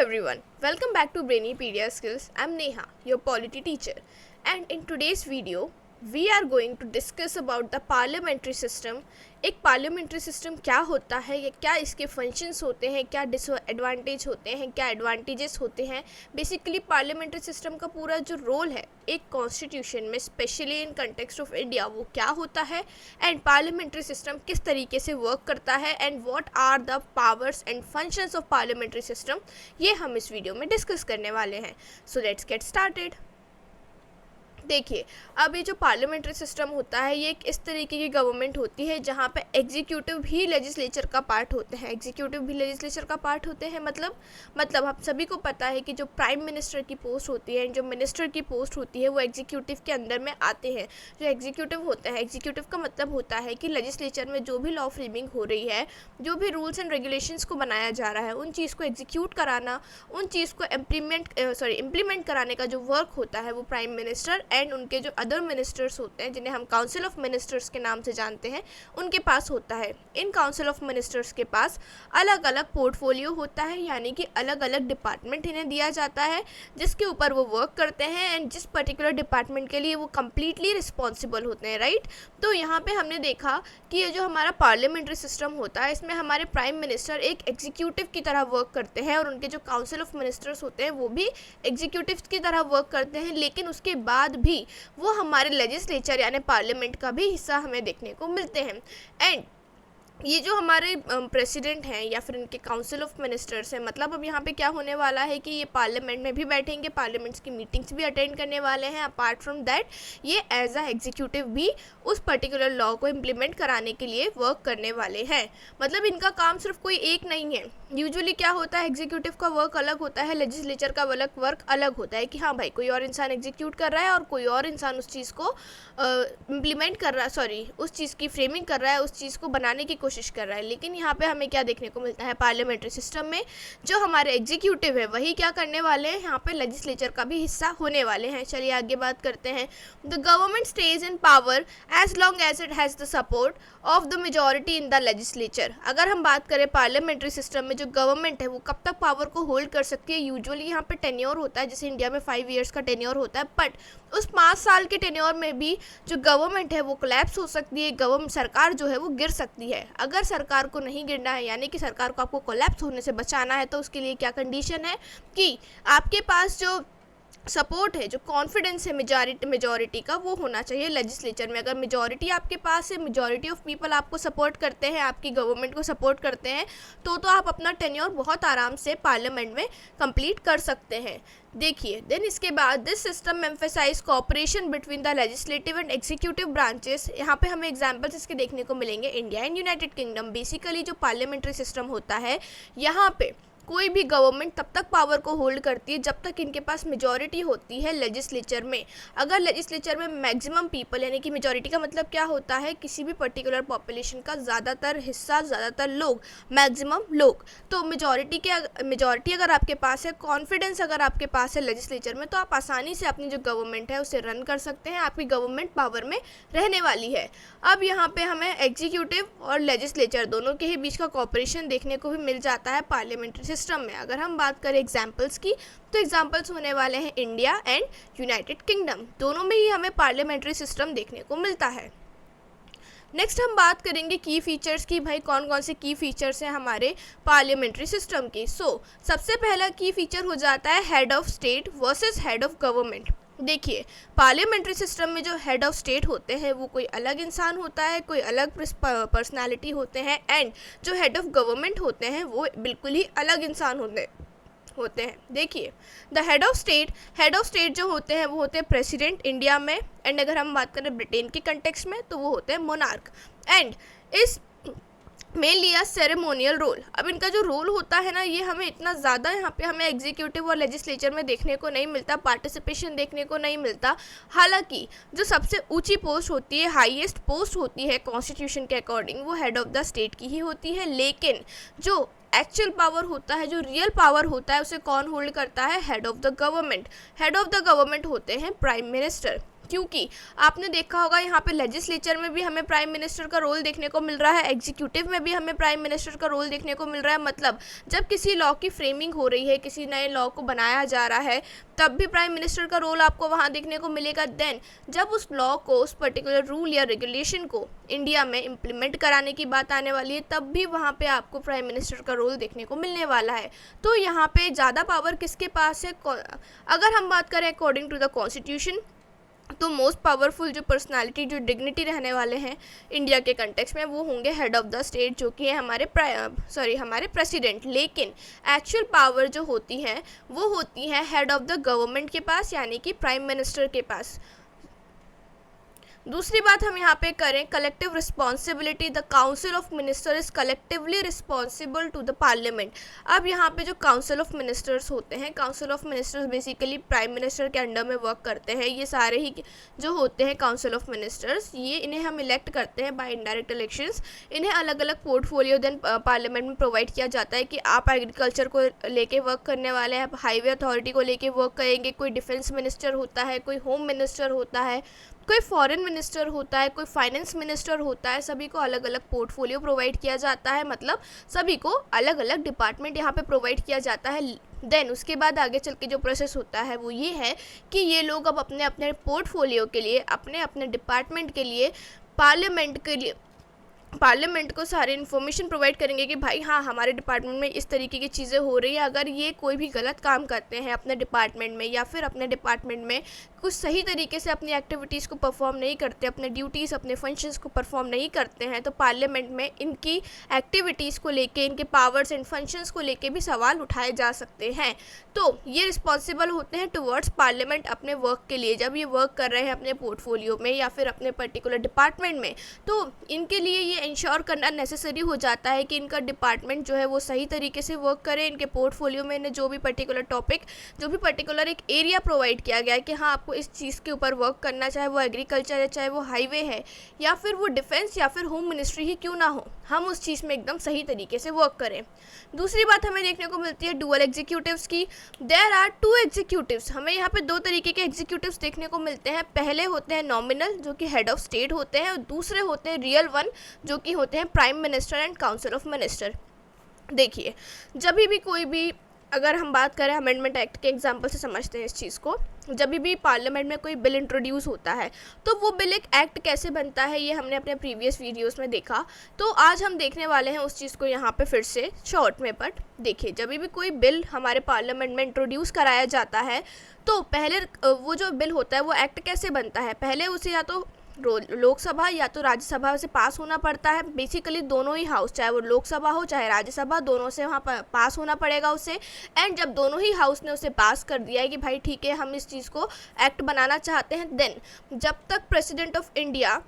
everyone, welcome back to Brainipedia Skills. I'm Neha, your polity teacher, and in today's video, we are going to discuss about the parliamentary system. एक parliamentary system क्या होता है, या क्या इसके functions होते हैं, क्या डिसएडवांटेज होते हैं, क्या एडवांटेजेस होते हैं. बेसिकली पार्लियामेंट्री सिस्टम का पूरा जो रोल है एक कॉन्स्टिट्यूशन में, specially in context of India, वो क्या होता है एंड पार्लियामेंट्री सिस्टम किस तरीके से वर्क करता है and what are the powers and functions of parliamentary system, ये हम इस वीडियो में डिस्कस करने वाले हैं. So let's get started. देखिए, अब ये जो पार्लियामेंट्री सिस्टम होता है ये एक इस तरीके की गवर्नमेंट होती है जहाँ पे एग्जीक्यूटिव भी लेजिस्लेचर का पार्ट होते हैं. एग्जीक्यूटिव भी लेजिस्लेचर का पार्ट होते हैं मतलब आप सभी को पता है कि जो प्राइम मिनिस्टर की पोस्ट होती है, जो मिनिस्टर की पोस्ट होती है, वो एग्जीक्यूटिव के अंदर में आते हैं. जो एग्जीक्यूटिव होता है, एग्जीक्यूटिव का मतलब होता है कि लेजिस्लेचर में जो भी लॉ फ्रेमिंग हो रही है, जो भी रूल्स एंड रेगुलेशंस को बनाया जा रहा है, उन चीज़ को एग्जीक्यूट कराना, उन चीज़ को इम्प्लीमेंट कराने का जो वर्क होता है वो प्राइम मिनिस्टर एंड उनके जो अदर मिनिस्टर्स होते हैं, जिन्हें हम काउंसिल ऑफ मिनिस्टर्स के नाम से जानते हैं, उनके पास होता है. इन काउंसिल ऑफ मिनिस्टर्स के पास अलग अलग पोर्टफोलियो होता है, यानी कि अलग अलग डिपार्टमेंट इन्हें दिया जाता है जिसके ऊपर वो वर्क करते हैं एंड जिस पर्टिकुलर डिपार्टमेंट के लिए वो कम्प्लीटली रिस्पॉन्सिबल होते हैं. राइट. तो यहाँ पे हमने देखा कि ये जो हमारा पार्लियामेंट्री सिस्टम होता है, इसमें हमारे प्राइम मिनिस्टर एक एग्जीक्यूटिव की तरह वर्क करते हैं और उनके जो काउंसिल ऑफ मिनिस्टर्स होते हैं वो भी एग्जीक्यूटिव की तरह वर्क करते हैं, लेकिन उसके बाद भी वो हमारे लेजिस्लेचर यानी पार्लियामेंट का भी हिस्सा हमें देखने को मिलते हैं. एंड ये जो हमारे प्रेसिडेंट हैं या फिर इनके काउंसिल ऑफ मिनिस्टर्स हैं, मतलब अब यहाँ पे क्या होने वाला है कि ये पार्लियामेंट में भी बैठेंगे, पार्लियामेंट्स की मीटिंग्स भी अटेंड करने वाले हैं. अपार्ट फ्रॉम दैट ये एज अ एग्जीक्यूटिव भी उस पर्टिकुलर लॉ को इम्प्लीमेंट कराने के लिए वर्क करने वाले हैं. मतलब इनका काम सिर्फ कोई एक नहीं है. यूजुअली क्या होता है, एग्जीक्यूटिव का वर्क अलग होता है, लेजिस्लेचर का वर्क अलग होता है कि हाँ भाई कोई और इंसान एग्जीक्यूट कर रहा है और कोई और इंसान उस चीज़ को इम्प्लीमेंट कर रहा है, उस चीज़ की फ्रेमिंग कर रहा है, उस चीज़ को बनाने की कोशिश कर रहा है. लेकिन यहाँ पे हमें क्या देखने को मिलता है, पार्लियामेंट्री सिस्टम में जो हमारे एग्जीक्यूटिव है वही क्या करने वाले हैं, यहाँ पे लेजिस्लेचर का भी हिस्सा होने वाले हैं. चलिए आगे बात करते हैं. The government stays in power as long as it has the support of the majority in the legislature. अगर हम बात करें पार्लियामेंट्री सिस्टम में जो गवर्नमेंट है वो कब तक पावर को होल्ड कर सकती है. यूजुअली यहाँ पे टेन्योर होता है, जैसे इंडिया में 5 ईयर्स का टेन्योर होता है, बट उस 5 साल के टेन्योर में भी जो गवर्नमेंट है वो कोलैप्स हो सकती है, सरकार जो है वो गिर सकती है. अगर सरकार को नहीं गिरना है, यानी कि सरकार को आपको कोलैप्स होने से बचाना है, तो उसके लिए क्या कंडीशन है कि आपके पास जो सपोर्ट है, जो कॉन्फिडेंस है मेजॉरिटी का, वो होना चाहिए लेजिस्लेचर में. अगर मेजॉरिटी आपके पास है, मेजॉरिटी ऑफ पीपल आपको सपोर्ट करते हैं, आपकी गवर्नमेंट को सपोर्ट करते हैं, तो आप अपना टेन्योर बहुत आराम से पार्लियामेंट में कंप्लीट कर सकते हैं. देखिए, देन इसके बाद this system emphasize cooperation between the legislative and executive branches. यहाँ पे हमें एग्जांपल्स इसके देखने को मिलेंगे. India and United Kingdom. Basically जो पार्लियामेंट्री सिस्टम होता है, यहाँ पे कोई भी गवर्नमेंट तब तक पावर को होल्ड करती है जब तक इनके पास मेजॉरिटी होती है लेजिस्लेचर में. अगर लेजिस्लेचर में मैक्सिमम पीपल, यानी कि मेजॉरिटी का मतलब क्या होता है, किसी भी पर्टिकुलर पॉपुलेशन का ज़्यादातर हिस्सा, ज़्यादातर लोग, मैक्सिमम लोग, तो मेजॉरिटी अगर आपके पास है, कॉन्फिडेंस अगर आपके पास है लेजिस्लेचर में, तो आप आसानी से अपनी जो गवर्नमेंट है उसे रन कर सकते हैं. आपकी गवर्नमेंट पावर में रहने वाली है. अब यहाँ पर हमें एग्जीक्यूटिव और लेजिस्लेचर दोनों के ही बीच का कॉपरेशन देखने को भी मिल जाता है पार्लियामेंट्री सिस्टम में. अगर हम बात करें एग्जाम्पल्स की, तो एग्जाम्पल्स होने वाले हैं इंडिया एंड यूनाइटेड किंगडम. दोनों में ही हमें पार्लियामेंट्री सिस्टम देखने को मिलता है. नेक्स्ट हम बात करेंगे की फीचर्स की. भाई कौन कौन से की फीचर्स हैं हमारे पार्लियामेंट्री सिस्टम की. सबसे पहला की फीचर हो जाता है head of state versus head of government. देखिए, पार्लियामेंट्री सिस्टम में जो हेड ऑफ स्टेट होते हैं वो कोई अलग इंसान होता है, कोई अलग पर्सनालिटी होते हैं, एंड जो हेड ऑफ गवर्नमेंट होते हैं वो बिल्कुल ही अलग इंसान होते हैं. देखिए, द हेड ऑफ स्टेट जो होते हैं वो होते हैं प्रेसिडेंट इंडिया में, एंड अगर हम बात करें ब्रिटेन के कंटेक्स्ट में तो वो होते हैं मोनार्क. एंड इस में लिया सेरेमोनियल रोल. अब इनका जो रोल होता है ना, ये हमें इतना ज़्यादा यहाँ पे हमें एग्जीक्यूटिव और लेजिस्लेचर में देखने को नहीं मिलता, पार्टिसिपेशन देखने को नहीं मिलता. हालांकि जो सबसे ऊंची पोस्ट होती है, हाईएस्ट पोस्ट होती है कॉन्स्टिट्यूशन के अकॉर्डिंग, वो हेड ऑफ द स्टेट की ही होती है. लेकिन जो एक्चुअल पावर होता है, जो रियल पावर होता है, उसे कौन होल्ड करता है, head of the government. Head of the government होते हैं प्राइम मिनिस्टर. क्योंकि आपने देखा होगा यहाँ पे लेजिस्लेचर में भी हमें प्राइम मिनिस्टर का रोल देखने को मिल रहा है, एग्जीक्यूटिव में भी हमें प्राइम मिनिस्टर का रोल देखने को मिल रहा है। मतलब जब किसी लॉ की फ्रेमिंग हो रही है, किसी नए लॉ को बनाया जा रहा है, तब भी प्राइम मिनिस्टर का रोल आपको वहाँ देखने को मिलेगा। देन जब उस लॉ को, उस पर्टिकुलर रूल या रेगुलेशन को इंडिया में इम्प्लीमेंट कराने की बात आने वाली है, तब भी वहाँ पे आपको प्राइम मिनिस्टर का रोल देखने को मिलने वाला है। तो यहाँ पे ज़्यादा पावर किसके पास है? अगर हम बात करें अकॉर्डिंग टू द कॉन्स्टिट्यूशन, तो मोस्ट पावरफुल जो पर्सनालिटी, जो डिग्निटी रहने वाले हैं इंडिया के कंटेक्स्ट में, वो होंगे हेड ऑफ द स्टेट, जो कि है हमारे प्रेसिडेंट। लेकिन एक्चुअल पावर जो होती है वो होती है हेड ऑफ द गवर्नमेंट के पास, यानी कि प्राइम मिनिस्टर के पास। दूसरी बात हम यहाँ पे करें, collective responsibility. The council of minister is collectively responsible to the parliament. अब यहाँ पे जो काउंसिल ऑफ मिनिस्टर्स होते हैं, council of ministers basically prime minister के अंडर में वर्क करते हैं। ये सारे ही जो होते हैं काउंसिल ऑफ मिनिस्टर्स, ये इन्हें हम इलेक्ट करते हैं बाय इनडायरेक्ट इलेक्शंस। इन्हें अलग अलग पोर्टफोलियो देन पार्लियामेंट में प्रोवाइड किया जाता है कि आप एग्रीकल्चर को लेके वर्क करने वाले हैं, आप हाईवे अथॉरिटी को लेके वर्क करेंगे, कोई डिफेंस मिनिस्टर होता है, कोई होम मिनिस्टर होता है, कोई फॉरेन मिनिस्टर होता है, कोई फाइनेंस मिनिस्टर होता है। सभी को अलग अलग पोर्टफोलियो प्रोवाइड किया जाता है, मतलब सभी को अलग अलग डिपार्टमेंट यहाँ पे प्रोवाइड किया जाता है। देन उसके बाद आगे चल के जो प्रोसेस होता है वो ये है कि ये लोग अब अपने अपने पोर्टफोलियो के लिए, अपने अपने डिपार्टमेंट के लिए पार्लियामेंट को सारे इन्फॉर्मेशन प्रोवाइड करेंगे कि भाई हाँ, हमारे डिपार्टमेंट में इस तरीके की चीज़ें हो रही है। अगर ये कोई भी गलत काम करते हैं अपने डिपार्टमेंट में, या फिर अपने डिपार्टमेंट में कुछ सही तरीके से अपनी एक्टिविटीज़ को परफॉर्म नहीं करते, अपने ड्यूटीज़, अपने फंक्शंस को परफॉर्म नहीं करते हैं, तो पार्लियामेंट में इनकी एक्टिविटीज़ को लेके, इनके पावर्स एंड फंक्शंस को लेके भी सवाल उठाए जा सकते हैं। तो ये रिस्पॉन्सिबल होते हैं टुवर्ड्स पार्लियामेंट अपने वर्क के लिए। जब ये वर्क कर रहे हैं अपने पोर्टफोलियो में या फिर अपने पर्टिकुलर डिपार्टमेंट में, तो इनके लिए ये इंश्योर करना नेसेसरी हो जाता है कि इनका डिपार्टमेंट जो है वो सही तरीके से वर्क करे। इनके पोर्टफोलियो में इन्हें जो भी पर्टिकुलर टॉपिक, जो भी पर्टिकुलर एक एरिया प्रोवाइड किया गया है कि हाँ, आपको इस चीज़ के ऊपर वर्क करना, चाहे वो एग्रीकल्चर है, चाहे वो हाईवे है, या फिर वो डिफेंस या फिर होम मिनिस्ट्री ही क्यों ना हो, हम उस चीज़ में एकदम सही तरीके से वर्क करें। दूसरी बात हमें देखने को मिलती है डुअल एग्जीक्यूटिव्स की। There are 2 executives. हमें यहाँ पे 2 तरीके के एग्जीक्यूटिव्स देखने को मिलते हैं। पहले होते हैं नॉमिनल, जो कि हेड ऑफ स्टेट होते हैं, और दूसरे होते हैं रियल वन, जो कि होते हैं prime minister and council of minister. देखिए, जब भी कोई भी, अगर हम बात करें अमेंडमेंट एक्ट के एग्जांपल से समझते हैं इस चीज़ को, जब भी पार्लियामेंट में कोई बिल इंट्रोड्यूस होता है तो वो बिल एक एक्ट कैसे बनता है, ये हमने अपने प्रीवियस वीडियोस में देखा। तो आज हम देखने वाले हैं उस चीज़ को यहाँ पे फिर से शॉर्ट में। बट देखिए, जब भी कोई बिल हमारे पार्लियामेंट में इंट्रोड्यूस कराया जाता है, तो पहले वो जो बिल होता है वो एक्ट कैसे बनता है, पहले उसे या तो लोकसभा या तो राज्यसभा से पास होना पड़ता है। बेसिकली दोनों ही हाउस, चाहे वो लोकसभा हो चाहे राज्यसभा, दोनों से वहाँ पर पास होना पड़ेगा उसे। एंड जब दोनों ही हाउस ने उसे पास कर दिया है कि भाई ठीक है, हम इस चीज़ को एक्ट बनाना चाहते हैं, देन जब तक प्रेसिडेंट ऑफ इंडिया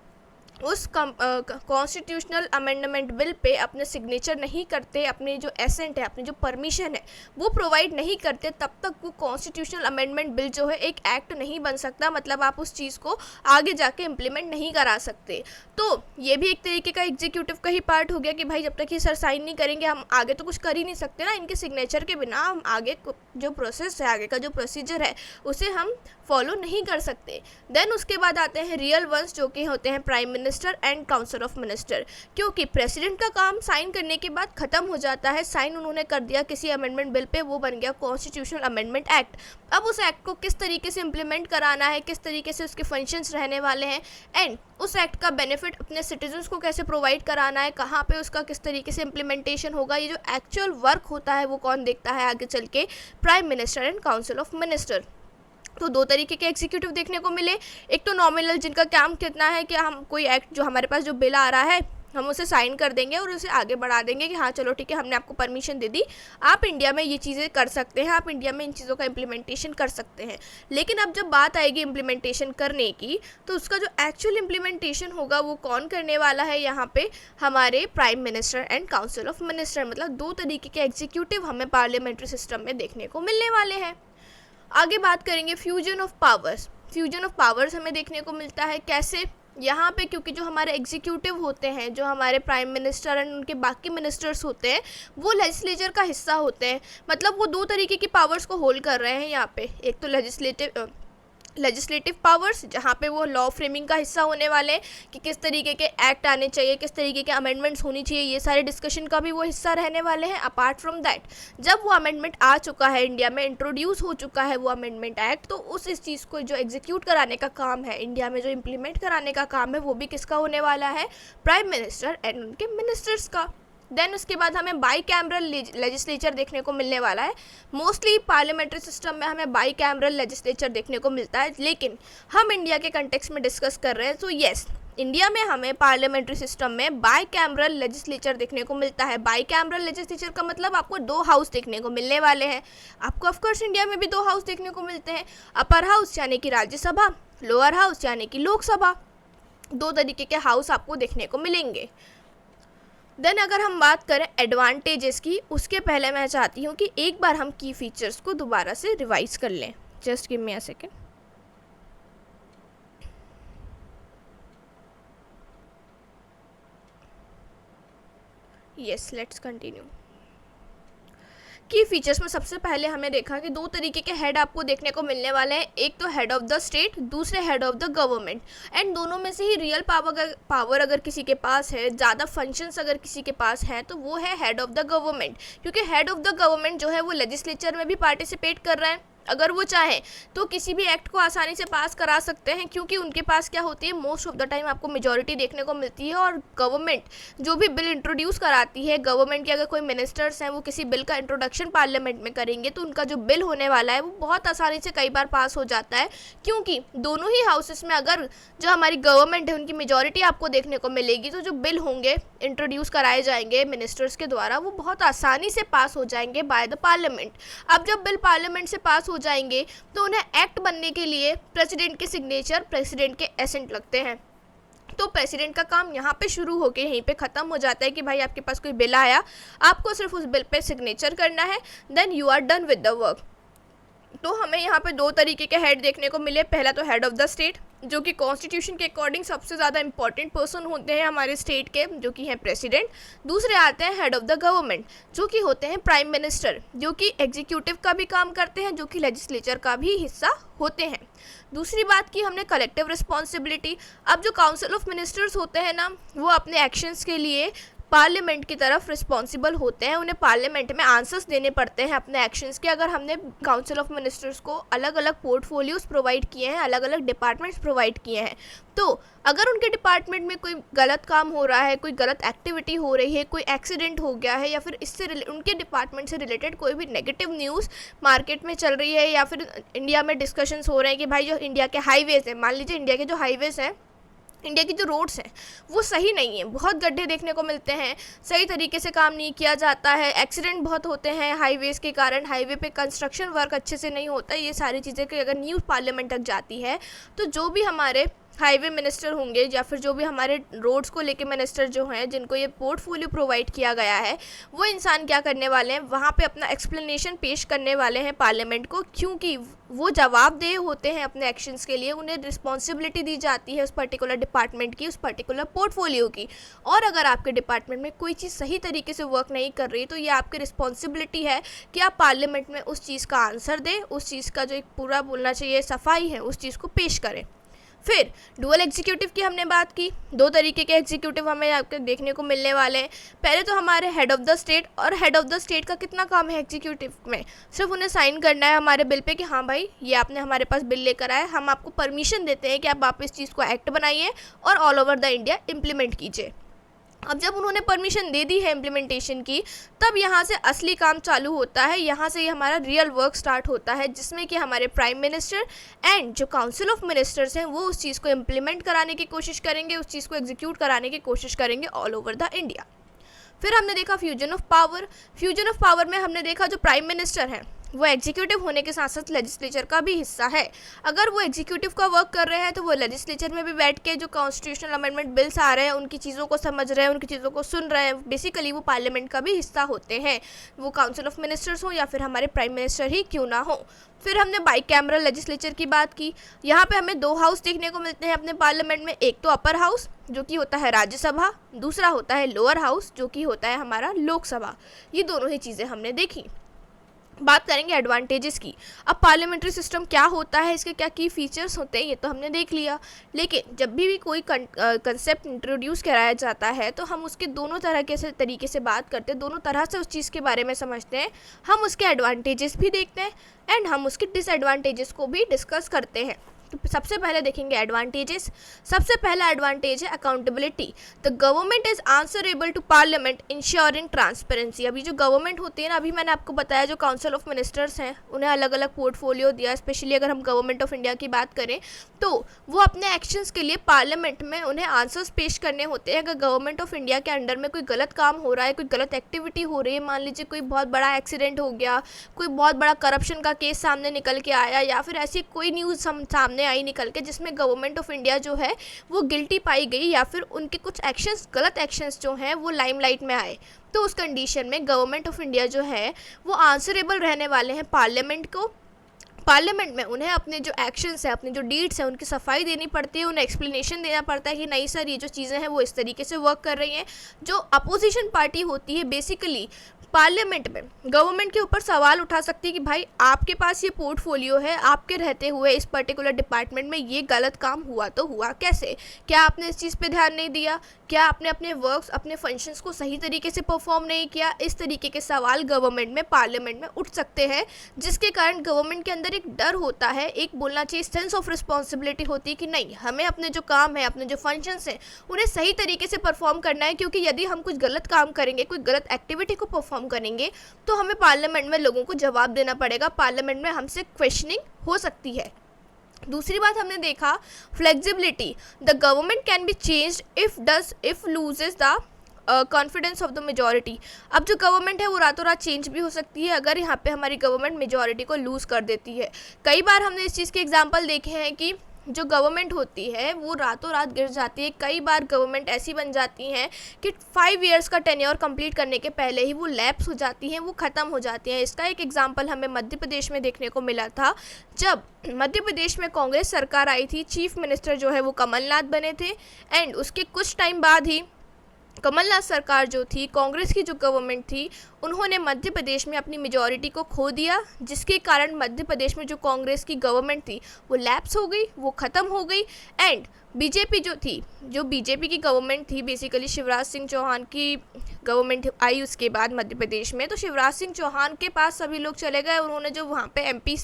उस कॉन्स्टिट्यूशनल अमेंडमेंट बिल पे अपने सिग्नेचर नहीं करते, अपने जो एसेंट है, अपनी जो परमिशन है वो प्रोवाइड नहीं करते, तब तक वो कॉन्स्टिट्यूशनल अमेंडमेंट बिल जो है एक एक्ट नहीं बन सकता। मतलब आप उस चीज़ को आगे जाके इम्प्लीमेंट नहीं करा सकते। तो ये भी एक तरीके का एग्जीक्यूटिव का ही पार्ट हो गया कि भाई जब तक ये सर साइन नहीं करेंगे हम आगे तो कुछ कर ही नहीं सकते ना, इनके सिग्नेचर के बिना हम आगे जो प्रोसेस है, आगे का जो प्रोसीजर है उसे हम फॉलो नहीं कर सकते। देन उसके बाद आते हैं रियल वंस, जो कि होते हैं prime minister and council of minister. क्योंकि प्रेसिडेंट का काम साइन करने के बाद खत्म हो जाता है, साइन उन्होंने कर दिया किसी अमेंडमेंट बिल पे, वो बन गया कॉन्स्टिट्यूशनल अमेंडमेंट एक्ट। अब उस एक्ट को किस तरीके से इम्प्लीमेंट कराना है, किस तरीके से उसके फंक्शंस रहने वाले हैं, एंड उस एक्ट का बेनिफिट अपने सिटीजन्स को कैसे प्रोवाइड कराना है, कहाँ पे उसका किस तरीके से इम्प्लीमेंटेशन होगा, ये जो एक्चुअल वर्क होता है वो कौन देखता है आगे चल के, prime minister and council of minister. तो 2 तरीके के एग्जीक्यूटिव देखने को मिले। एक तो नॉमिनल, जिनका काम कितना है कि हम कोई एक्ट जो हमारे पास जो बिल आ रहा है हम उसे साइन कर देंगे और उसे आगे बढ़ा देंगे कि हाँ चलो ठीक है, हमने आपको परमिशन दे दी, आप इंडिया में ये चीज़ें कर सकते हैं, आप इंडिया में इन चीज़ों का इम्प्लीमेंटेशन कर सकते हैं। लेकिन अब जब बात आएगी इम्प्लीमेंटेशन करने की, तो उसका जो एक्चुअल इम्प्लीमेंटेशन होगा वो कौन करने वाला है, यहाँ पे हमारे prime minister and council of minister. मतलब 2 तरीके के एग्जीक्यूटिव हमें पार्लियामेंट्री सिस्टम में देखने को मिलने वाले हैं। आगे बात करेंगे fusion of powers. Fusion of powers हमें देखने को मिलता है कैसे, यहाँ पे क्योंकि जो हमारे एग्जीक्यूटिव होते हैं, जो हमारे प्राइम मिनिस्टर एंड उनके बाकी मिनिस्टर्स होते हैं, वो लेजिस्लेचर का हिस्सा होते हैं। मतलब वो 2 तरीके की पावर्स को होल्ड कर रहे हैं यहाँ पे। एक तो लेजिस्लेटिव पावर्स, जहाँ पे वो लॉ फ्रेमिंग का हिस्सा होने वाले हैं कि किस तरीके के एक्ट आने चाहिए, किस तरीके के अमेंडमेंट्स होनी चाहिए, ये सारे डिस्कशन का भी वो हिस्सा रहने वाले हैं। अपार्ट फ्रॉम दैट, जब वो अमेंडमेंट आ चुका है, इंडिया में इंट्रोड्यूस हो चुका है वो अमेंडमेंट एक्ट, तो इस चीज़ को जो एग्जीक्यूट कराने का काम है, इंडिया में जो इम्प्लीमेंट कराने का काम है, वो भी किसका होने वाला है? प्राइम मिनिस्टर एंड उनके मिनिस्टर्स का। देन उसके बाद हमें बाई कैमरल लेजिस्लेचर देखने को मिलने वाला है। मोस्टली पार्लियामेंट्री सिस्टम में हमें बाई कैमरल लेजिस्लेचर देखने को मिलता है, लेकिन हम इंडिया के कंटेक्स्ट में डिस्कस कर रहे हैं, तो येस, इंडिया में हमें पार्लियामेंट्री सिस्टम में बाई कैमरल लेजिस्लेचर देखने को मिलता है। बाई कैमरल लेजिस्लेचर का मतलब आपको 2 हाउस देखने को मिलने वाले हैं। आपको ऑफकोर्स इंडिया में भी 2 हाउस देखने को मिलते हैं, अपर हाउस यानी कि राज्यसभा, लोअर हाउस यानी कि लोकसभा। 2 तरीके के हाउस आपको देखने को मिलेंगे। देन अगर हम बात करें एडवांटेजेस की, उसके पहले मैं चाहती हूँ कि एक बार हम की फीचर्स को दोबारा से रिवाइज कर लें। Just give me a second. Yes, let's continue. की फीचर्स में सबसे पहले हमने देखा कि 2 तरीके के हेड आपको देखने को मिलने वाले हैं। एक तो हेड ऑफ द स्टेट, दूसरे head of the government. And दोनों में से ही रियल पावर अगर किसी के पास है, ज़्यादा फंक्शंस अगर किसी के पास हैं, तो वो है हेड ऑफ द गवर्नमेंट। क्योंकि हेड ऑफ द गवर्नमेंट जो है वो लेजिस्लेचर में भी पार्टिसिपेट कर रहा है। अगर वो चाहे तो किसी भी एक्ट को आसानी से पास करा सकते हैं, क्योंकि उनके पास क्या होती है, मोस्ट ऑफ द टाइम आपको मेजॉरिटी देखने को मिलती है। और गवर्नमेंट जो भी बिल इंट्रोड्यूस कराती है, गवर्नमेंट के अगर कोई मिनिस्टर्स हैं वो किसी बिल का इंट्रोडक्शन पार्लियामेंट में करेंगे, तो उनका जो बिल होने वाला है वो बहुत आसानी से कई बार पास हो जाता है। क्योंकि दोनों ही हाउसेस में अगर जो हमारी गवर्नमेंट है उनकी मेजॉरिटी आपको देखने को मिलेगी, तो जो बिल होंगे इंट्रोड्यूस कराए जाएंगे मिनिस्टर्स के द्वारा, वो बहुत आसानी से पास हो जाएंगे बाय द पार्लियामेंट। अब जब बिल पार्लियामेंट से पास हो जाएंगे तो उन्हें एक्ट बनने के लिए प्रेसिडेंट के सिग्नेचर, प्रेसिडेंट के एसेंट लगते हैं। तो प्रेसिडेंट का काम यहाँ पे शुरू होके यहीं पे ख़त्म हो जाता है कि भाई आपके पास कोई बिल आया, आपको सिर्फ उस बिल पे सिग्नेचर करना है, then you are done with the work. तो हमें यहाँ पे 2 तरीके के हेड देखने को मिले। पहला तो हेड ऑफ द स्टेट, जो कि कॉन्स्टिट्यूशन के अकॉर्डिंग सबसे ज़्यादा इंपॉर्टेंट पर्सन होते हैं हमारे स्टेट के, जो कि हैं प्रेसिडेंट। दूसरे आते हैं हेड ऑफ द गवर्नमेंट, जो कि होते हैं प्राइम मिनिस्टर, जो कि एग्जीक्यूटिव का भी काम करते हैं, जो कि लेजिस्लेचर का भी हिस्सा होते हैं। दूसरी बात की हमने कलेक्टिव रिस्पॉन्सिबिलिटी। अब जो काउंसिल ऑफ मिनिस्टर्स होते हैं ना, वो अपने एक्शंस के लिए पार्लियामेंट की तरफ रिस्पॉन्सिबल होते हैं। उन्हें पार्लियामेंट में आंसर्स देने पड़ते हैं अपने एक्शंस के। अगर हमने काउंसिल ऑफ मिनिस्टर्स को अलग अलग पोर्टफोलियोज प्रोवाइड किए हैं, अलग अलग डिपार्टमेंट्स प्रोवाइड किए हैं, तो अगर उनके डिपार्टमेंट में कोई गलत काम हो रहा है, कोई गलत एक्टिविटी हो रही है, कोई एक्सीडेंट हो गया है, या फिर इससे उनके डिपार्टमेंट से रिलेटेड कोई भी नेगेटिव न्यूज़ मार्केट में चल रही है, या फिर इंडिया में डिस्कशंस हो रहे हैं कि भाई जो इंडिया के हाईवेज़ हैं, मान लीजिए इंडिया के जो हाईवेज़ हैं, इंडिया की जो रोड्स हैं वो सही नहीं है, बहुत गड्ढे देखने को मिलते हैं, सही तरीके से काम नहीं किया जाता है, एक्सीडेंट बहुत होते हैं हाईवेज़ के कारण, हाईवे पे कंस्ट्रक्शन वर्क अच्छे से नहीं होता। ये सारी चीज़ें कि अगर न्यूज़ पार्लियामेंट तक जाती है, तो जो भी हमारे हाईवे मिनिस्टर होंगे या फिर जो भी हमारे रोड्स को लेके मिनिस्टर जो हैं, जिनको ये पोर्टफोलियो प्रोवाइड किया गया है, वो इंसान क्या करने वाले हैं, वहाँ पे अपना एक्सप्लेनेशन पेश करने वाले हैं पार्लियामेंट को, क्योंकि वो जवाबदेह होते हैं अपने एक्शंस के लिए। उन्हें रिस्पॉन्सिबिलिटी दी जाती है उस पर्टिकुलर डिपार्टमेंट की, उस पर्टिकुलर पोर्टफोलियो की। और अगर आपके डिपार्टमेंट में कोई चीज़ सही तरीके से वर्क नहीं कर रही, तो ये आपकी रिस्पॉन्सिबिलिटी है कि आप पार्लियामेंट में उस चीज़ का आंसर दें, उस चीज़ का जो एक पूरा बोलना चाहिए सफाई है, उस चीज़ को पेश करें। फिर डुअल एग्जीक्यूटिव की हमने बात की। 2 तरीके के एग्जीक्यूटिव हमें आपके देखने को मिलने वाले हैं। पहले तो हमारे हेड ऑफ द स्टेट, और हेड ऑफ द स्टेट का कितना काम है एग्जीक्यूटिव में, सिर्फ उन्हें साइन करना है हमारे बिल पे कि हाँ भाई ये आपने हमारे पास बिल लेकर आए, हम आपको परमिशन देते हैं कि आप इस चीज़ को एक्ट बनाइए और all over the India implement कीजिए। अब जब उन्होंने परमिशन दे दी है इम्प्लीमेंटेशन की, तब यहाँ से असली काम चालू होता है, यहाँ से हमारा रियल वर्क स्टार्ट होता है, जिसमें कि हमारे प्राइम मिनिस्टर एंड जो काउंसिल ऑफ मिनिस्टर्स हैं वो उस चीज़ को इम्प्लीमेंट कराने की कोशिश करेंगे, उस चीज़ को एग्जीक्यूट कराने की कोशिश करेंगे ऑल ओवर द इंडिया। फिर हमने देखा fusion of power. Fusion of power में हमने देखा जो प्राइम मिनिस्टर हैं वो एग्जीक्यूटिव होने के साथ साथ लेजिस्लेचर का भी हिस्सा है। अगर वो एग्जीक्यूटिव का वर्क कर रहे हैं, तो वो लेजिस्लेचर में भी बैठ के जो कॉन्स्टिट्यूशनल अमेंडमेंट बिल्स आ रहे हैं उनकी चीज़ों को समझ रहे हैं, उनकी चीज़ों को सुन रहे हैं। बेसिकली वो पार्लियामेंट का भी हिस्सा होते हैं, वो काउंसिल ऑफ मिनिस्टर्स हो या फिर हमारे प्राइम मिनिस्टर ही क्यों ना हो। फिर हमने बाई कैमरल लेजिस्लेचर की बात की। यहाँ पे हमें 2 हाउस देखने को मिलते हैं अपने पार्लियामेंट में। एक तो अपर हाउस जो कि होता है राज्यसभा, दूसरा होता है लोअर हाउस जो कि होता है हमारा लोकसभा। ये दोनों ही चीज़ें हमने देखी। बात करेंगे एडवांटेजेस की। अब पार्लियामेंट्री सिस्टम क्या होता है, इसके क्या की फीचर्स होते हैं, ये तो हमने देख लिया। लेकिन जब भी कोई कंसेप्ट इंट्रोड्यूस कराया जाता है तो हम उसके दोनों तरह के तरीके से बात करते हैं, दोनों तरह से उस चीज़ के बारे में समझते हैं। हम उसके एडवांटेजेस भी देखते हैं एंड हम उसके डिसएडवांटेजेस को भी डिस्कस करते हैं। तो सबसे पहले देखेंगे एडवांटेजेस। सबसे पहला एडवांटेज है accountability. The government is answerable to parliament ensuring transparency. अभी जो गवर्नमेंट होती है ना, अभी मैंने आपको बताया जो काउंसिल ऑफ मिनिस्टर्स हैं उन्हें अलग अलग पोर्टफोलियो दिया। स्पेशली अगर हम गवर्नमेंट ऑफ इंडिया की बात करें तो वो अपने एक्शंस के लिए पार्लियामेंट में उन्हें आंसर्स पेश करने होते हैं। अगर गवर्नमेंट ऑफ इंडिया के अंडर में कोई गलत काम हो रहा है, कोई गलत एक्टिविटी हो रही है, मान लीजिए कोई बहुत बड़ा एक्सीडेंट हो गया, कोई बहुत बड़ा करप्शन का केस सामने निकल के आया, या फिर ऐसी कोई न्यूज़ सामने आई निकल के जिसमें गवर्नमेंट ऑफ इंडिया जो है वो गिल्टी पाई गई, या फिर उनके कुछ एक्शंस, गलत एक्शंस जो हैं वो लाइमलाइट में आए, तो उस कंडीशन में गवर्नमेंट ऑफ इंडिया जो है वो आंसरेबल रहने वाले हैं पार्लियामेंट को। पार्लियामेंट में उन्हें अपने जो एक्शंस हैं, अपने जो डीड्स हैं, उनकी सफाई देनी पड़ती है, उन्हें एक्सप्लेनेशन देना पड़ता है कि नहीं सर, ये जो चीज़ें हैं वो इस तरीके से वर्क कर रही हैं। जो अपोजिशन पार्टी होती है बेसिकली पार्लियामेंट में गवर्नमेंट के ऊपर सवाल उठा सकती है कि भाई आपके पास ये पोर्टफोलियो है, आपके रहते हुए इस पर्टिकुलर डिपार्टमेंट में ये गलत काम हुआ तो हुआ कैसे, क्या आपने इस चीज़ पे ध्यान नहीं दिया, क्या आपने अपने वर्क्स, अपने फंक्शंस को सही तरीके से परफॉर्म नहीं किया। इस तरीके के सवाल गवर्नमेंट में, पार्लियामेंट में उठ सकते हैं, जिसके कारण गवर्नमेंट के अंदर एक डर होता है, एक बोलना चाहिए सेंस ऑफ रिस्पॉन्सिबिलिटी होती है कि नहीं, हमें अपने जो काम है, अपने जो फंक्शंस हैं उन्हें सही तरीके से परफॉर्म करना है, क्योंकि यदि हम कुछ गलत काम करेंगे, कोई गलत एक्टिविटी को परफॉर्म करेंगे तो हमें पार्लियामेंट में लोगों को जवाब देना पड़ेगा, पार्लियामेंट में हमसे क्वेश्चनिंग हो सकती है। दूसरी बात हमने देखा flexibility. The government can be changed if loses the confidence of the majority. अब जो गवर्नमेंट है वो रातों रात चेंज भी हो सकती है अगर यहाँ पे हमारी गवर्नमेंट मेजॉरिटी को लूज़ कर देती है। कई बार हमने इस चीज़ के एग्जांपल देखे हैं कि जो गवर्नमेंट होती है वो रातों रात गिर जाती है। कई बार गवर्नमेंट ऐसी बन जाती हैं कि 5 इयर्स का टेन्योर कंप्लीट करने के पहले ही वो लैप्स हो जाती हैं, वो ख़त्म हो जाती हैं। इसका एक एग्जांपल हमें मध्य प्रदेश में देखने को मिला था। जब मध्य प्रदेश में कांग्रेस सरकार आई थी, चीफ मिनिस्टर जो है वो कमलनाथ बने थे, एंड उसके कुछ टाइम बाद ही कमलनाथ सरकार जो थी, कांग्रेस की जो गवर्नमेंट थी, उन्होंने मध्य प्रदेश में अपनी मेजॉरिटी को खो दिया, जिसके कारण मध्य प्रदेश में जो कांग्रेस की गवर्नमेंट थी वो लैप्स हो गई, वो ख़त्म हो गई। एंड बीजेपी जो थी, जो बीजेपी की गवर्नमेंट थी, बेसिकली शिवराज सिंह चौहान की गवर्नमेंट आई उसके बाद मध्य प्रदेश में, तो शिवराज सिंह चौहान के पास सभी लोग चले गए। उन्होंने जो वहाँ पे एमपी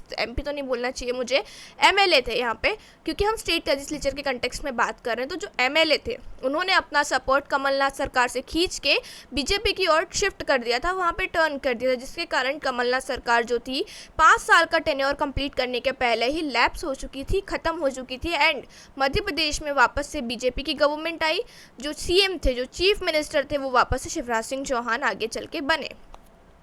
तो नहीं बोलना चाहिए मुझे, एमएलए थे यहाँ पे, क्योंकि हम स्टेट लेजिस्लेचर के कंटेक्स्ट में बात कर रहे हैं। तो जो एमएलए थे उन्होंने अपना सपोर्ट कमलनाथ सरकार से खींच के बीजेपी की ओर शिफ्ट कर दिया था, वहाँ पे टर्न कर दिया था, जिसके कारण कमलनाथ सरकार जो थी 5 साल का टेन्योर कंप्लीट करने के पहले ही लैप्स हो चुकी थी, ख़त्म हो चुकी थी। एंड मध्य प्रदेश में वापस से बीजेपी की गवर्नमेंट आई, जो सीएम थे, जो चीफ मिनिस्टर थे, वो वापस से शिवराज सिंह चौहान आगे चल के बने।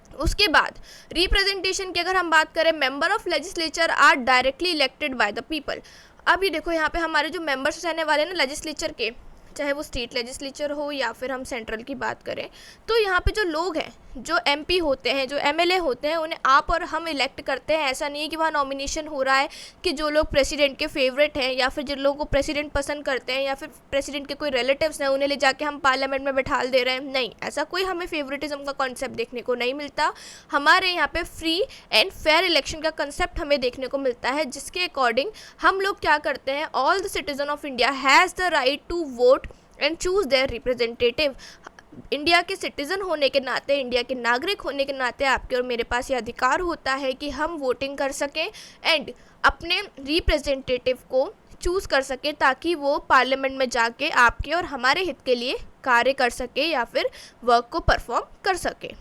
उसके बाद रिप्रेजेंटेशन की अगर हम बात करें, member of legislature are directly elected by the people. अब ये देखो यहाँ पे हमारे जो मेंबर्स रहने वाले ना लेजिस्लेचर के, चाहे वो स्टेट लेजिस्लेचर हो या फिर हम सेंट्रल की बात करें, तो यहाँ पे जो लोग हैं, जो एमपी होते हैं, जो एमएलए होते हैं, उन्हें आप और हम इलेक्ट करते हैं। ऐसा नहीं है कि वहाँ नॉमिनेशन हो रहा है कि जो लोग प्रेसिडेंट के फेवरेट हैं या फिर जिन लोगों को प्रेसिडेंट पसंद करते हैं या फिर प्रेसिडेंट के कोई रिलेटिव्स हैं उन्हें ले जाके हम पार्लियामेंट में बैठा दे रहे हैं। नहीं, ऐसा कोई हमें फेवरेटिज्म का कॉन्सेप्ट देखने को नहीं मिलता। हमारे यहाँ पे फ्री एंड फेयर इलेक्शन का कंसेप्ट हमें देखने को मिलता है, जिसके अकॉर्डिंग हम लोग क्या करते हैं, all the citizen of India has the right to vote and choose their representative. India के सिटीज़न होने के नाते, इंडिया के नागरिक होने के नाते आपके और मेरे पास ये अधिकार होता है कि हम वोटिंग कर सकें एंड अपने रिप्रेजेंटेटिव को चूज़ कर सकें, ताकि वो पार्लियामेंट में जाके आपके और हमारे हित के लिए कार्य कर सके या फिर वर्क को परफॉर्म कर सके।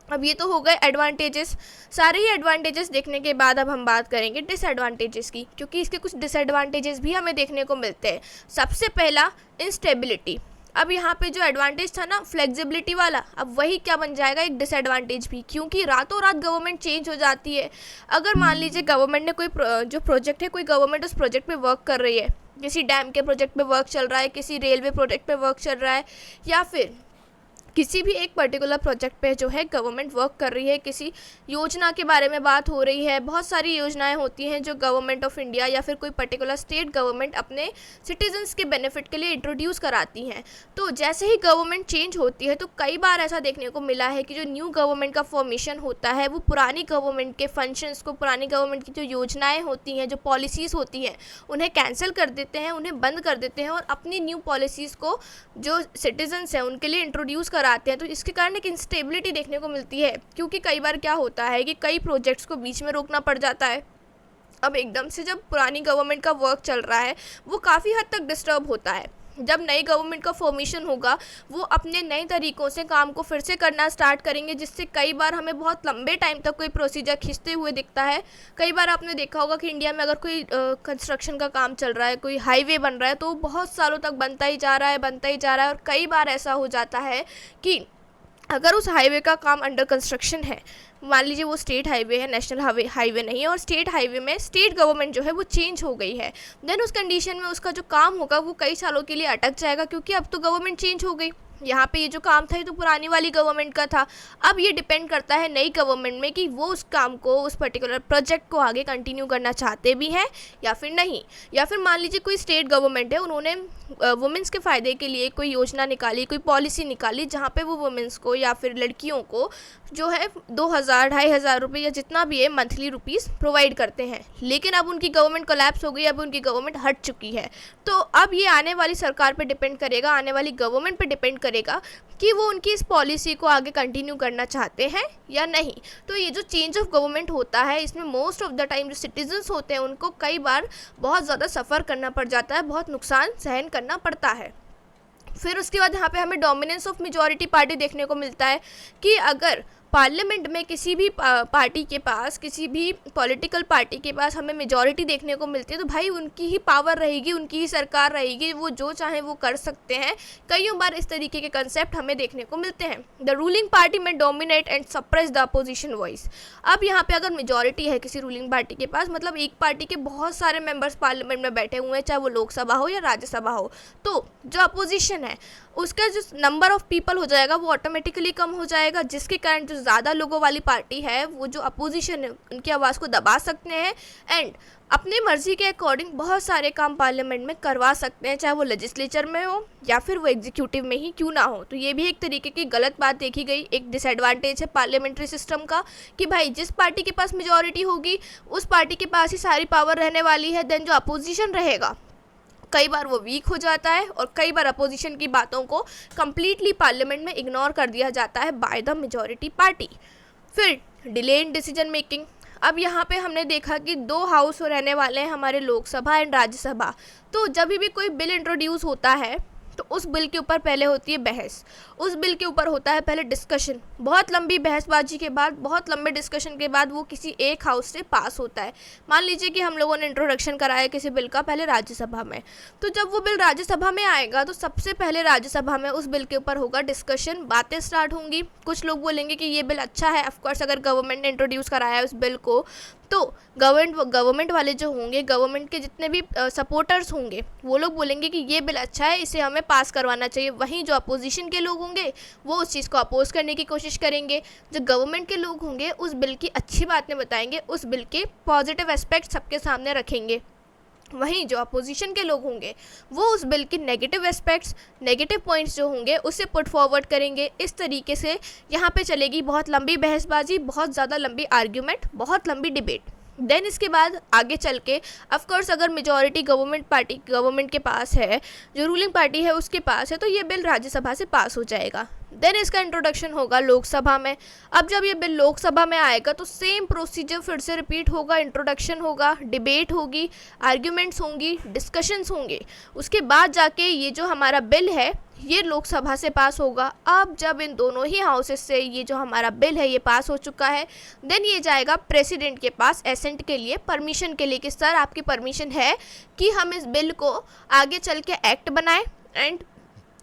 अब ये तो हो गए एडवांटेजेस। सारे ही एडवांटेजेस देखने के बाद अब हम बात करेंगे डिसएडवांटेजेस की, क्योंकि इसके कुछ डिसएडवांटेजेस भी हमें देखने को मिलते हैं। सबसे पहला इंस्टेबिलिटी। अब यहाँ पे जो एडवांटेज था ना फ्लेक्सिबिलिटी वाला, अब वही क्या बन जाएगा एक डिसएडवांटेज भी, क्योंकि रातों रात गवर्नमेंट चेंज हो जाती है। अगर मान लीजिए गवर्नमेंट ने कोई जो प्रोजेक्ट है, कोई गवर्नमेंट उस प्रोजेक्ट पे वर्क कर रही है, किसी डैम के प्रोजेक्ट पे वर्क चल रहा है, किसी रेलवे प्रोजेक्ट पे वर्क चल रहा है, या फिर किसी भी एक पर्टिकुलर प्रोजेक्ट पे जो है गवर्नमेंट वर्क कर रही है, किसी योजना के बारे में बात हो रही है। बहुत सारी योजनाएं होती हैं जो गवर्नमेंट ऑफ इंडिया या फिर कोई पर्टिकुलर स्टेट गवर्नमेंट अपने सिटीजन्स के बेनिफिट के लिए इंट्रोड्यूस कराती हैं। तो जैसे ही गवर्नमेंट चेंज होती है तो कई बार ऐसा देखने को मिला है कि जो न्यू गवर्नमेंट का फॉर्मेशन होता है वो पुरानी गवर्नमेंट के फंक्शंस को, पुरानी गवर्नमेंट की जो योजनाएँ होती हैं, जो पॉलिसीज़ होती हैं, उन्हें कैंसिल कर देते हैं, उन्हें बंद कर देते हैं और अपनी न्यू पॉलिसीज़ को जो सिटीजन्स हैं उनके लिए इंट्रोड्यूस कराते हैं। तो इसके कारण एक इंस्टेबिलिटी देखने को मिलती है, क्योंकि कई बार क्या होता है कि कई प्रोजेक्ट्स को बीच में रोकना पड़ जाता है। अब एकदम से जब पुरानी गवर्नमेंट का वर्क चल रहा है वो काफ़ी हद तक डिस्टर्ब होता है। जब नई गवर्नमेंट का फॉर्मेशन होगा वो अपने नए तरीक़ों से काम को फिर से करना स्टार्ट करेंगे, जिससे कई बार हमें बहुत लंबे टाइम तक कोई प्रोसीजर खींचते हुए दिखता है। कई बार आपने देखा होगा कि इंडिया में अगर कोई कंस्ट्रक्शन का काम चल रहा है, कोई हाईवे बन रहा है, तो बहुत सालों तक बनता ही जा रहा है, बनता ही जा रहा है। और कई बार ऐसा हो जाता है कि अगर उस हाईवे का काम अंडर कंस्ट्रक्शन है, मान लीजिए वो स्टेट हाईवे है, नेशनल हाईवे नहीं है, और स्टेट हाईवे में स्टेट गवर्नमेंट जो है वो चेंज हो गई है, देन उस कंडीशन में उसका जो काम होगा वो कई सालों के लिए अटक जाएगा, क्योंकि अब तो गवर्नमेंट चेंज हो गई। यहाँ पे ये जो काम था ये तो पुरानी वाली गवर्नमेंट का था। अब ये डिपेंड करता है नई गवर्नमेंट में कि वो उस काम को, उस पर्टिकुलर प्रोजेक्ट को आगे कंटिन्यू करना चाहते भी हैं या फिर नहीं। या फिर मान लीजिए कोई स्टेट गवर्नमेंट है, उन्होंने वुमेंस के फ़ायदे के लिए कोई योजना निकाली, कोई पॉलिसी निकाली, जहाँ पे वो वुमेंस को या फिर लड़कियों को जो है 2000 2500 रुपये या जितना भी है मंथली रुपीस प्रोवाइड करते हैं। लेकिन अब उनकी गवर्नमेंट कोलैप्स हो गई, अब उनकी गवर्नमेंट हट चुकी है। तो अब ये आने वाली सरकार पे डिपेंड करेगा, आने वाली गवर्नमेंट पे डिपेंड करेगा कि वो उनकी इस पॉलिसी को आगे कंटिन्यू करना चाहते हैं या नहीं। तो ये जो चेंज ऑफ गवर्नमेंट होता है इसमें मोस्ट ऑफ द टाइम जो सिटीजन्स होते हैं उनको कई बार बहुत ज़्यादा सफ़र करना पड़ जाता है, बहुत नुकसान सहन करना पड़ता है। फिर उसके बाद यहाँ पे हमें डोमिनेंस ऑफ मेजॉरिटी पार्टी देखने को मिलता है कि अगर पार्लियामेंट में किसी भी पार्टी के पास, किसी भी पॉलिटिकल पार्टी के पास हमें मेजॉरिटी देखने को मिलती है तो भाई उनकी ही पावर रहेगी, उनकी ही सरकार रहेगी, वो जो चाहे वो कर सकते हैं। कईयों बार इस तरीके के कंसेप्ट हमें देखने को मिलते हैं। द रूलिंग पार्टी में dominate and suppress the opposition voice. अब यहाँ पे अगर मेजॉरिटी है किसी रूलिंग पार्टी के पास, मतलब एक पार्टी के बहुत सारे मेंबर्स पार्लियामेंट में बैठे हुए हैं, चाहे वो लोकसभा हो या राज्यसभा हो, तो जो अपोजिशन है उसका जो नंबर ऑफ पीपल हो जाएगा वो ऑटोमेटिकली कम हो जाएगा, जिसके कारण जो ज़्यादा लोगों वाली पार्टी है वो जो अपोजिशन है उनकी आवाज़ को दबा सकते हैं एंड अपनी मर्जी के अकॉर्डिंग बहुत सारे काम पार्लियामेंट में करवा सकते हैं, चाहे वो लेजिस्लेचर में हो या फिर वो एग्जीक्यूटिव में ही क्यों ना हो। तो ये भी एक तरीके की गलत बात देखी गई, एक डिसएडवांटेज है पार्लियामेंट्री सिस्टम का कि भाई जिस पार्टी के पास मेजॉरिटी होगी उस पार्टी के पास ही सारी पावर रहने वाली है, देन जो अपोजिशन रहेगा कई बार वो वीक हो जाता है और कई बार अपोजिशन की बातों को कम्प्लीटली पार्लियामेंट में इग्नोर कर दिया जाता है बाय द मेजॉरिटी पार्टी। फिर डिले इन डिसीजन मेकिंग। अब यहाँ पे हमने देखा कि 2 हाउस रहने वाले हैं हमारे, लोकसभा एंड राज्यसभा। तो जब भी कोई बिल इंट्रोड्यूस होता है तो उस बिल के ऊपर पहले होती है बहस, उस बिल के ऊपर होता है पहले डिस्कशन, बहुत लंबी बहसबाजी के बाद, बहुत लंबे डिस्कशन के बाद वो किसी एक हाउस से पास होता है। मान लीजिए कि हम लोगों ने इंट्रोडक्शन कराया किसी बिल का पहले राज्यसभा में, तो जब वो बिल राज्यसभा में आएगा तो सबसे पहले राज्यसभा में उस बिल के ऊपर होगा डिस्कशन, बातें स्टार्ट होंगी। कुछ लोग बोलेंगे कि ये बिल अच्छा है, ऑफकोर्स अगर गवर्नमेंट ने इंट्रोड्यूस कराया है उस बिल को तो गवर्नमेंट वाले जो होंगे, गवर्नमेंट के जितने भी सपोर्टर्स होंगे वो लोग बोलेंगे कि ये बिल अच्छा है, इसे हमें पास करवाना चाहिए। वहीं जो अपोजिशन के लोग होंगे वो उस चीज़ को अपोज करने की कोशिश करेंगे। जो गवर्नमेंट के लोग होंगे उस बिल की अच्छी बातें बताएंगे, उस बिल के पॉजिटिव एस्पेक्ट सबके सामने रखेंगे। वहीं जो अपोजिशन के लोग होंगे वो उस बिल के नेगेटिव एस्पेक्ट्स, नेगेटिव पॉइंट्स जो होंगे उसे पुट फॉरवर्ड करेंगे। इस तरीके से यहाँ पे चलेगी बहुत लंबी बहसबाजी, बहुत ज़्यादा लंबी आर्ग्यूमेंट, बहुत लंबी डिबेट। देन इसके बाद आगे चल के ऑफकोर्स अगर मेजॉरिटी गवर्नमेंट के पास है, जो रूलिंग पार्टी है उसके पास है, तो ये बिल राज्यसभा से पास हो जाएगा। देन इसका इंट्रोडक्शन होगा लोकसभा में। अब जब ये बिल लोकसभा में आएगा तो सेम प्रोसीजर फिर से रिपीट होगा, इंट्रोडक्शन होगा, डिबेट होगी, आर्ग्यूमेंट्स होंगी, डिस्कशंस होंगे। उसके बाद जाके ये जो हमारा बिल है ये लोकसभा से पास होगा। अब जब इन दोनों ही हाउसेस से ये जो हमारा बिल है ये पास हो चुका है, देन ये जाएगा प्रेसिडेंट के पास एसेंट के लिए, परमिशन के लिए कि सर आपकी परमिशन है कि हम इस बिल को आगे चल के एक्ट बनाएं एंड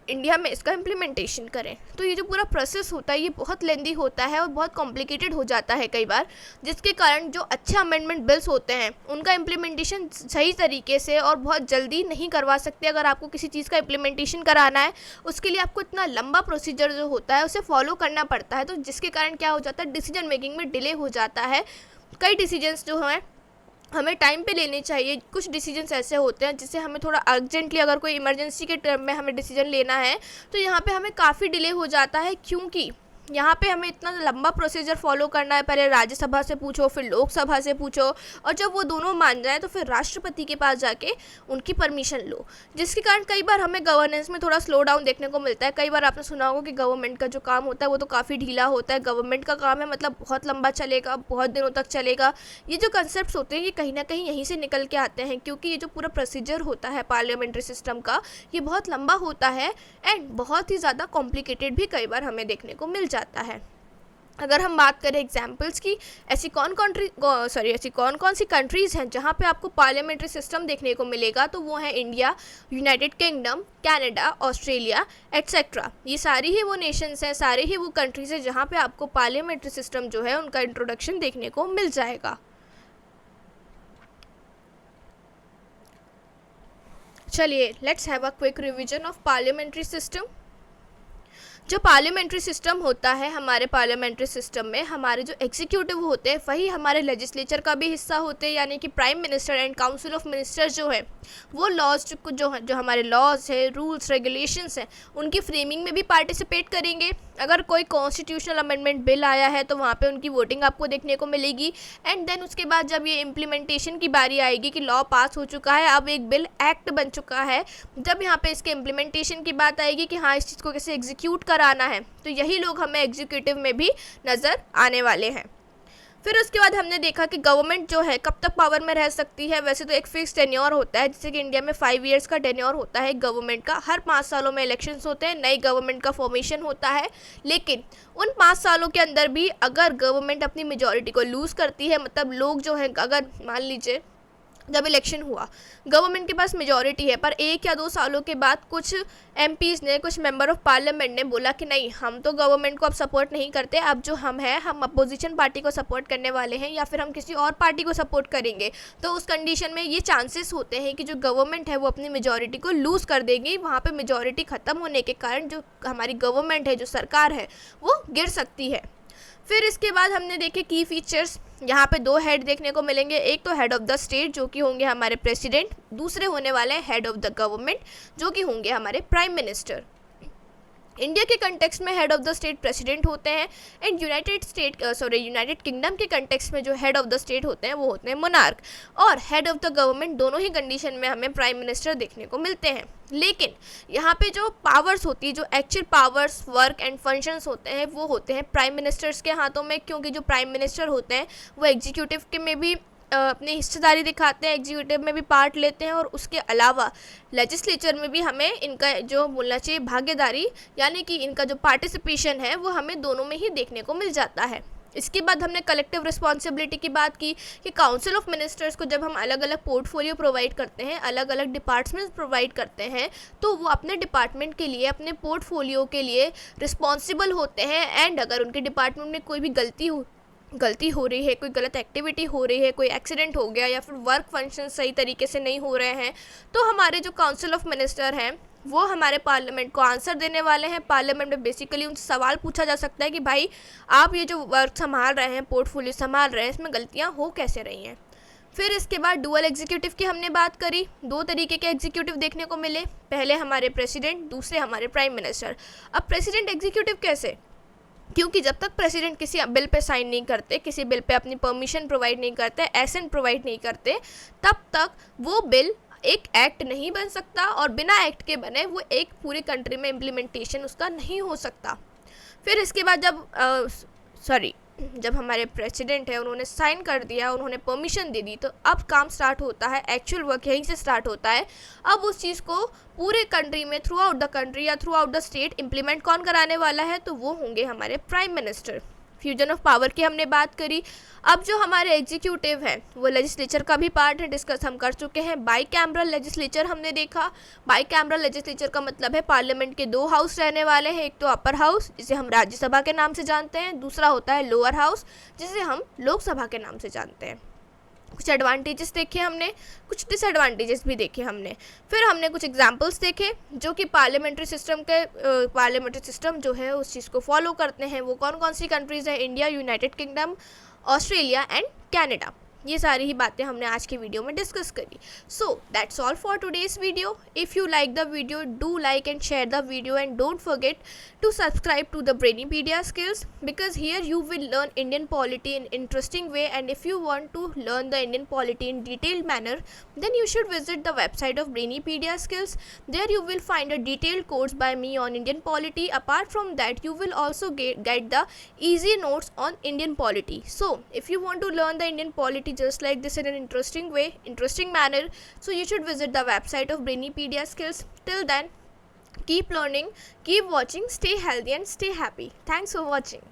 इंडिया में इसका इम्प्लीमेंटेशन करें। तो ये जो पूरा प्रोसेस होता है ये बहुत लेंदी होता है और बहुत कॉम्प्लिकेटेड हो जाता है कई बार, जिसके कारण जो अच्छे अमेंडमेंट बिल्स होते हैं उनका इम्प्लीमेंटेशन सही तरीके से और बहुत जल्दी नहीं करवा सकते। अगर आपको किसी चीज़ का इम्प्लीमेंटेशन कराना है उसके लिए आपको इतना लंबा प्रोसीजर जो होता है उसे फॉलो करना पड़ता है, तो जिसके कारण क्या हो जाता है, डिसीजन मेकिंग में डिले हो जाता है। कई डिसीजंस जो हैं हमें टाइम पे लेने चाहिए। कुछ डिसीजंस ऐसे होते हैं जिससे हमें थोड़ा अर्जेंटली, अगर कोई इमरजेंसी के टर्म में हमें डिसीजन लेना है तो यहाँ पे हमें काफ़ी डिले हो जाता है, क्योंकि यहाँ पे हमें इतना लंबा प्रोसीजर फॉलो करना है। पहले राज्यसभा से पूछो, फिर लोकसभा से पूछो, और जब वो दोनों मान जाए तो फिर राष्ट्रपति के पास जाके उनकी परमिशन लो, जिसके कारण कई बार हमें गवर्नेंस में थोड़ा स्लो डाउन देखने को मिलता है। कई बार आपने सुना होगा कि गवर्नमेंट का जो काम होता है वो तो काफ़ी ढीला होता है। गवर्नमेंट का काम है मतलब बहुत लंबा चलेगा, बहुत दिनों तक चलेगा। ये जो कंसेप्ट होते हैं ये कहीं ना कहीं यहीं से निकल के आते हैं, क्योंकि ये जो पूरा प्रोसीजर होता है पार्लियामेंट्री सिस्टम का ये बहुत लंबा होता है एंड बहुत ही ज़्यादा कॉम्प्लिकेटेड भी कई बार हमें देखने को मिल जाता है। अगर हम बात करें एग्जाम्पल्स की, ऐसी कौन कौन सी कंट्रीज़ हैं जहाँ पे आपको पार्लियामेंट्री सिस्टम देखने को मिलेगा, तो वो है India, United kingdom, Canada, Australia etcetera. ये सारी ही वो नेशंस हैं, सारे ही वो कंट्रीज़ हैं जहाँ पे आपको पार्लियामेंट्री सिस्टम जो है उनका इंट्रोडक्शन देखने को मिल जाएगा। चलिए let's have a quick revision of parliamentary system. जो पार्लियामेंट्री सिस्टम होता है, हमारे पार्लियामेंट्री सिस्टम में हमारे जो एग्जीक्यूटिव होते हैं वही हमारे लेजिस्लेचर का भी हिस्सा होते हैं, यानी कि prime minister and council of ministers जो है वो लॉज जो हमारे लॉज है, रूल्स रेगुलेशंस हैं, उनकी फ्रेमिंग में भी पार्टिसिपेट करेंगे। अगर कोई कॉन्स्टिट्यूशनल अमेंडमेंट बिल आया है तो वहाँ पे उनकी वोटिंग आपको देखने को मिलेगी। एंड देन उसके बाद जब ये इम्प्लीमेंटेशन की बारी आएगी कि लॉ पास हो चुका है, अब एक बिल एक्ट बन चुका है, जब यहाँ पे इसके इम्प्लीमेंटेशन की बात आएगी कि हाँ इस चीज़ को कैसे एग्जीक्यूट कराना है, तो यही लोग हमें एग्जीक्यूटिव में भी नज़र आने वाले हैं। फिर उसके बाद हमने देखा कि गवर्नमेंट जो है कब तक पावर में रह सकती है। वैसे तो एक फिक्स टेन्योर होता है, जैसे कि इंडिया में 5 ईयर्स का टेन्योर होता है गवर्नमेंट का। हर 5 सालों में इलेक्शंस होते हैं, नई गवर्नमेंट का फॉर्मेशन होता है। लेकिन उन 5 सालों के अंदर भी अगर गवर्नमेंट अपनी मेजॉरिटी को लूज़ करती है, मतलब लोग जो हैं, अगर मान लीजिए जब इलेक्शन हुआ गवर्नमेंट के पास मेजॉरिटी है, पर 1 या 2 सालों के बाद कुछ एमपीज़ ने, कुछ मेंबर ऑफ पार्लियामेंट ने बोला कि नहीं, हम तो गवर्नमेंट को अब सपोर्ट नहीं करते, अब जो हम हैं हम अपोजिशन पार्टी को सपोर्ट करने वाले हैं या फिर हम किसी और पार्टी को सपोर्ट करेंगे, तो उस कंडीशन में ये चांसेस होते हैं कि जो गवर्नमेंट है वो अपनी मेजॉरिटी को लूज़ कर देगी। वहाँ पर मेजॉरिटी ख़त्म होने के कारण जो हमारी गवर्नमेंट है, जो सरकार है, वो गिर सकती है। फिर इसके बाद हमने देखे की फीचर्स। यहाँ पे 2 हेड देखने को मिलेंगे, एक तो हेड ऑफ़ द स्टेट जो कि होंगे हमारे प्रेसिडेंट, दूसरे होने वाले हेड ऑफ़ द गवर्नमेंट जो कि होंगे हमारे प्राइम मिनिस्टर। इंडिया के कंटेक्स्ट में head of the state president होते हैं एंड यूनाइटेड किंगडम के कंटेक्स्ट में जो हेड ऑफ़ द स्टेट होते हैं वो होते हैं मोनार्क, और हेड ऑफ़ द गवर्नमेंट दोनों ही कंडीशन में हमें प्राइम मिनिस्टर देखने को मिलते हैं। लेकिन यहाँ पे जो पावर्स होती है, जो actual powers, work and functions होते हैं, वो होते हैं प्राइम मिनिस्टर्स के हाथों में, क्योंकि जो प्राइम मिनिस्टर होते हैं वो एग्जीक्यूटिव के में भी अपनी हिस्सेदारी दिखाते हैं, एग्जीक्यूटिव में भी पार्ट लेते हैं, और उसके अलावा लेजिस्लेचर में भी हमें इनका जो बोलना चाहिए भागीदारी, यानी कि इनका जो पार्टिसिपेशन है वो हमें दोनों में ही देखने को मिल जाता है। इसके बाद हमने कलेक्टिव रिस्पॉन्सिबिलिटी की बात की कि काउंसिल ऑफ मिनिस्टर्स को जब हम अलग अलग पोर्टफोलियो प्रोवाइड करते हैं, अलग अलग डिपार्टमेंट्स प्रोवाइड करते हैं, तो वो अपने डिपार्टमेंट के लिए, अपने पोर्टफोलियो के लिए रिस्पॉन्सिबल होते हैं। एंड अगर उनके डिपार्टमेंट में कोई भी गलती हो रही है, कोई गलत एक्टिविटी हो रही है, कोई एक्सीडेंट हो गया या फिर वर्क फंक्शन सही तरीके से नहीं हो रहे हैं, तो हमारे जो काउंसिल ऑफ मिनिस्टर हैं वो हमारे पार्लियामेंट को आंसर देने वाले हैं। पार्लियामेंट में बेसिकली उनसे सवाल पूछा जा सकता है कि भाई आप ये जो वर्क संभाल रहे हैं, पोर्टफोलियो संभाल रहे हैं, इसमें गलतियाँ हो कैसे रही हैं। फिर इसके बाद डुअल एग्जीक्यूटिव की हमने बात करी। 2 तरीके के एग्जीक्यूटिव देखने को मिले, पहले हमारे प्रेसिडेंट, दूसरे हमारे प्राइम मिनिस्टर। अब प्रेसिडेंट एग्जीक्यूटिव कैसे, क्योंकि जब तक प्रेसिडेंट किसी बिल पे साइन नहीं करते, किसी बिल पे अपनी परमिशन प्रोवाइड नहीं करते, एसेंट प्रोवाइड नहीं करते, तब तक वो बिल एक एक्ट नहीं बन सकता, और बिना एक्ट के बने वो एक पूरी कंट्री में इम्प्लीमेंटेशन उसका नहीं हो सकता। फिर इसके बाद जब हमारे प्रेसिडेंट है उन्होंने साइन कर दिया, उन्होंने परमिशन दे दी, तो अब काम स्टार्ट होता है, एक्चुअल वर्क यहीं से स्टार्ट होता है। अब उस चीज़ को पूरे कंट्री में, थ्रू आउट द कंट्री या through out the state implement कौन कराने वाला है, तो वो होंगे हमारे prime minister. Fusion of power की हमने बात करी। अब जो हमारे एग्जीक्यूटिव है वो लेजिस्लेचर का भी पार्ट है, डिस्कस हम कर चुके हैं। बाई कैमरल लेजिस्लेचर हमने देखा। बाई कैमरल लेजिस्लेचर का मतलब है पार्लियामेंट के 2 हाउस रहने वाले हैं, एक तो अपर हाउस जिसे हम राज्यसभा के नाम से जानते हैं, दूसरा होता है लोअर हाउस जिसे हम लोकसभा के नाम से जानते हैं। कुछ एडवांटेजेस देखे हमने, कुछ डिसएडवांटेजेस भी देखे हमने, फिर हमने कुछ एग्जांपल्स देखे जो कि पार्लियामेंट्री सिस्टम जो है उस चीज़ को फॉलो करते हैं। वो कौन कौन सी कंट्रीज़ हैं, India, United kingdom, Australia and Canada. ये सारी ही बातें हमने आज की वीडियो में डिस्कस करी। So that's all for today's video. If you like the video, do like and share the video and don't forget to subscribe to the Brainipedia Skills, because here you will learn Indian polity in interesting way, and if you want to learn the Indian polity in detailed manner, then you should visit the website of Brainipedia Skills. There you will find a detailed course by me on Indian polity. Apart from that, you will also get the easy notes on Indian polity. So if you want to learn the Indian polity just like this in an interesting manner, so you should visit the website of Brainipedia Skills. Till then, keep learning, keep watching, stay healthy and stay happy. Thanks for watching.